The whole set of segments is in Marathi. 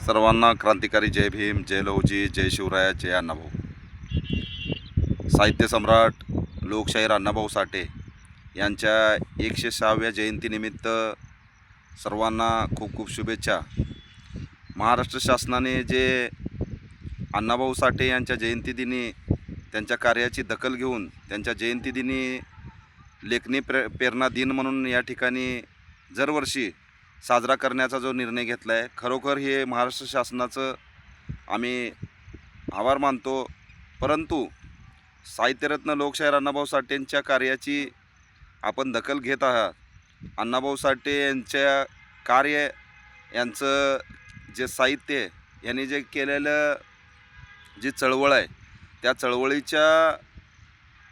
सर्वांना क्रांतिकारी जय भीम, जय लहुजी, जय शिवराय, जय अण्णाभाऊ. साहित्य सम्राट लोकशाहीर अण्णाभाऊ साठे यांच्या 106व्या जयंतीनिमित्त सर्वांना खूप खूप शुभेच्छा. महाराष्ट्र शासनाने जे अण्णाभाऊ साठे यांच्या जयंतीदिनी त्यांच्या कार्याची दखल घेऊन त्यांच्या जयंतीदिनी लेखणी प्रेरणा दिन म्हणून या ठिकाणी दरवर्षी साजरा करण्याचा जो निर्णय घेतला आहे, खरोखर हे महाराष्ट्र शासनाचं आम्ही आभार मानतो. परंतु साहित्यरत्न लोकशाहीर अण्णाभाऊ साठेंच्या कार्याची आपण दखल घेत आहात. अण्णाभाऊ साठे यांच्या कार्य यांचं जे साहित्य यांनी जे केलेलं जी चळवळ आहे, त्या चळवळीच्या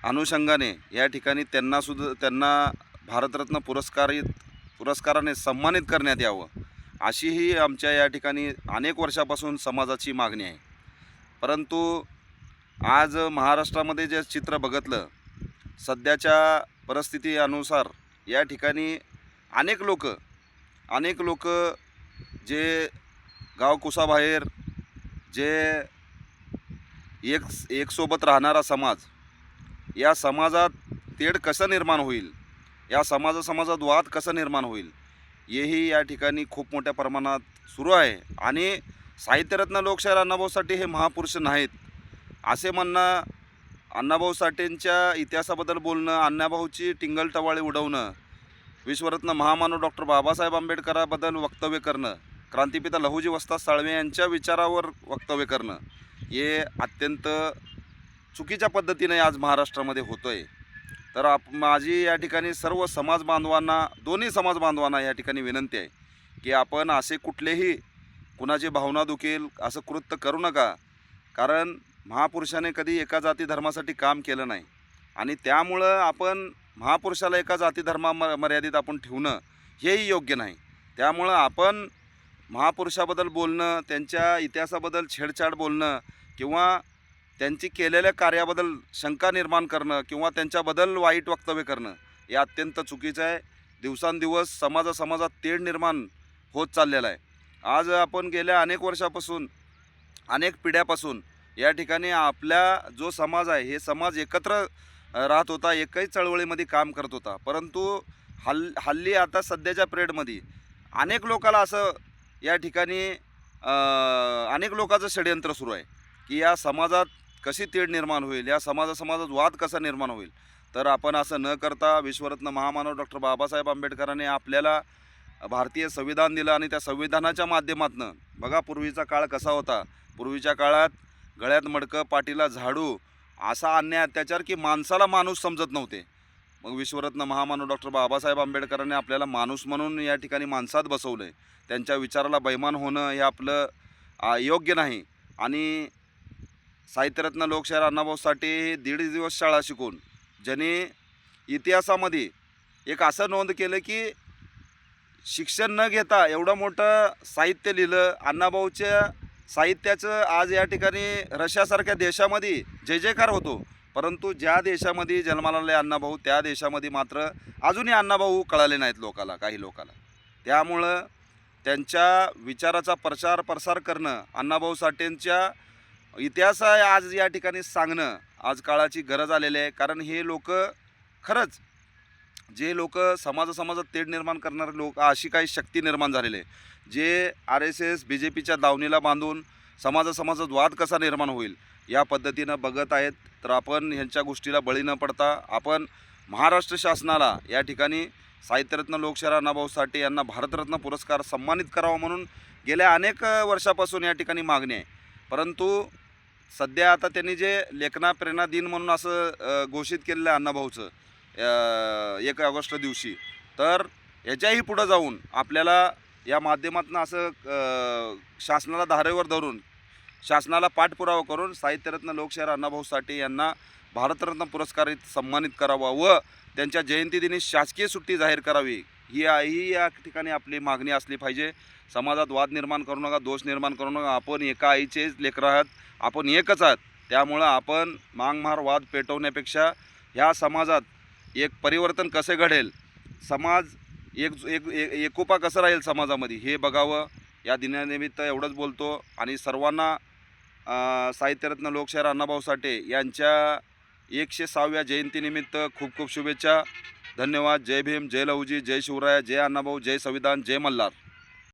अनुषंगाने या ठिकाणी त्यांना भारतरत्न पुरस्काराने सन्मानित करण्यात यावं, अशीही आमच्या या ठिकाणी अनेक वर्षापासून समाजाची मागणी आहे. परंतु आज महाराष्ट्रामध्ये जे चित्र बघितलं, सध्याच्या परिस्थितीनुसार या ठिकाणी अनेक लोक जे गावकुसाबाहेर जे एक सोबत राहणारा समाज, या समाजात तेढ कसं निर्माण होईल, या समाजात वाद कसा निर्माण होईल, हेही या ठिकाणी खूप मोठ्या प्रमाणात सुरू आहे. आणि साहित्यरत्न लोकशाहीर अण्णाभाऊ साठे हे महापुरुष नाहीत असे म्हणणं, अण्णाभाऊ साठेंच्या इतिहासाबद्दल बोलणं, अण्णाभाऊची टिंगलटवाळी उडवणं, विश्वरत्न महामानव डॉक्टर बाबासाहेब आंबेडकराबद्दल वक्तव्य करणं, क्रांतिपिता लहुजी वस्ताद साळवे यांच्या विचारावर वक्तव्य करणं, हे अत्यंत चुकीच्या पद्धतीने आज महाराष्ट्रामध्ये होतं आहे. तर माझी या ठिकाणी सर्व समाज बांधवांना, दोन्ही समाज बांधवांना या ठिकाणी विनंती आहे की आपण असे कुठलेही कुणाची भावना दुखेल असं कृत्य करू नका. कारण महापुरुषाने कधी एका जाती धर्मासाठी काम केलं नाही आणि त्यामुळं आपण महापुरुषाला एका जाती धर्मा मर्यादित आपण ठेवणं हेही योग्य नाही. त्यामुळं आपण महापुरुषाबद्दल बोलणं, त्यांच्या इतिहासाबद्दल छेडछाड बोलणं किंवा त्यांची केलेल्या कार्याबद्दल शंका निर्माण करणं किंवा त्यांच्याबद्दल वाईट वक्तव्य करणं हे अत्यंत चुकीचं आहे. दिवसांदिवस समाजात तेढ निर्माण होत चाललेला आहे. आज आपण गेल्या अनेक वर्षापासून, अनेक पिढ्यापासून या ठिकाणी आपला जो समाज आहे, हे समाज एकत्र राहत होता, एकही चळवळीमध्ये काम करत होता. परंतु हल्ली आता सध्याच्या पिरियडमध्ये अनेक लोकाला असं या ठिकाणी अनेक लोकांचं षडयंत्र सुरू आहे की या समाजात कशी तेढ निर्माण होईल, या समाजात वाद कसा निर्माण होईल. तर आपण असं न करता, विश्वरत्न महामानव डॉक्टर बाबासाहेब आंबेडकरांनी आपल्याला भारतीय संविधान दिलं आणि त्या संविधानाच्या माध्यमातून बघा पूर्वीचा काळ कसा होता. पूर्वीच्या काळात गळ्यात मडकं, पाठीला झाडू असा अन्याय अत्याचार की माणसाला माणूस समजत नव्हते. मग विश्वरत्न महामानव डॉक्टर बाबासाहेब आंबेडकरांनी आपल्याला माणूस म्हणून या ठिकाणी माणसात बसवलं आहे. त्यांच्या विचाराला बैमान होणं हे आपलं योग्य नाही. आणि साहित्यरत्न लोकशाहीर अण्णाभाऊ साठे हे 1.5 दिवस शाळा शिकून ज्यांनी इतिहासामध्ये एक असं नोंद केलं की शिक्षण न घेता एवढं मोठं साहित्य लिहिलं. अण्णाभाऊच्या साहित्याचं आज या ठिकाणी रशियासारख्या देशामध्ये जय जयकार होतो. परंतु ज्या देशामध्ये जन्माला आले अण्णाभाऊ, त्या देशामध्ये मात्र अजूनही अण्णाभाऊ कळाले नाहीत काही लोकाला. त्यामुळं त्यांच्या विचाराचा प्रसार करणं, अण्णाभाऊ साठेंच्या इतिहास आज या ठिकाणी सांगणं आज काळाची गरज आलेली आहे. कारण हे लोक खरंच, जे लोक समाजात तेढ निर्माण करणारे लोक, अशी काही शक्ती निर्माण झालेली आहे जे RSS BJPच्या दावणीला बांधून समाजात वाद कसा निर्माण होईल या पद्धतीनं बघत आहेत. तर आपण ह्यांच्या गोष्टीला बळी न पडता आपण महाराष्ट्र शासनाला या ठिकाणी साहित्यरत्न लोकशाहीर अण्णाभाऊ साठे यांना भारतरत्न पुरस्कार सन्मानित करावा म्हणून गेल्या अनेक वर्षापासून या ठिकाणी मागणी आहे. परंतु सध्या आता त्यांनी जे लेखना प्रेरणा दिन म्हणून असं घोषित केलेलं आहे अण्णाभाऊचं 1 ऑगस्ट दिवशी, तर ह्याच्याही पुढं जाऊन आपल्याला या माध्यमातून असं शासनाला धारेवर धरून, शासनाला पाठपुरावा करून साहित्यरत्न लोकशाहीर अण्णाभाऊ साठे यांना भारतरत्न पुरस्कारित सन्मानित करावा व त्यांच्या जयंतीदिनी शासकीय सुट्टी जाहीर करावी, ही या ठिकाणी आपली मागणी असली पाहिजे. समाजात वाद निर्माण करू नका, दोष निर्माण करू नका. आपण एका आईचेच लेकरं आहात, आपण एकच आहात. त्यामुळं आपण मांगमार वाद पेटवण्यापेक्षा ह्या समाजात एक परिवर्तन कसे घडेल, समाज एकोपा कसं राहील समाजामध्ये हे बघावं. या दिनानिमित्त एवढंच बोलतो आणि सर्वांना साहित्यरत्न लोकशाहीर अण्णाभाऊ साठे यांच्या 106व्या जयंतीनिमित्त खूप खूप शुभेच्छा. धन्यवाद. जय भीम, जय लहुजी, जय शिवराय, जय अण्णाभाऊ, जय संविधान, जय मल्हार.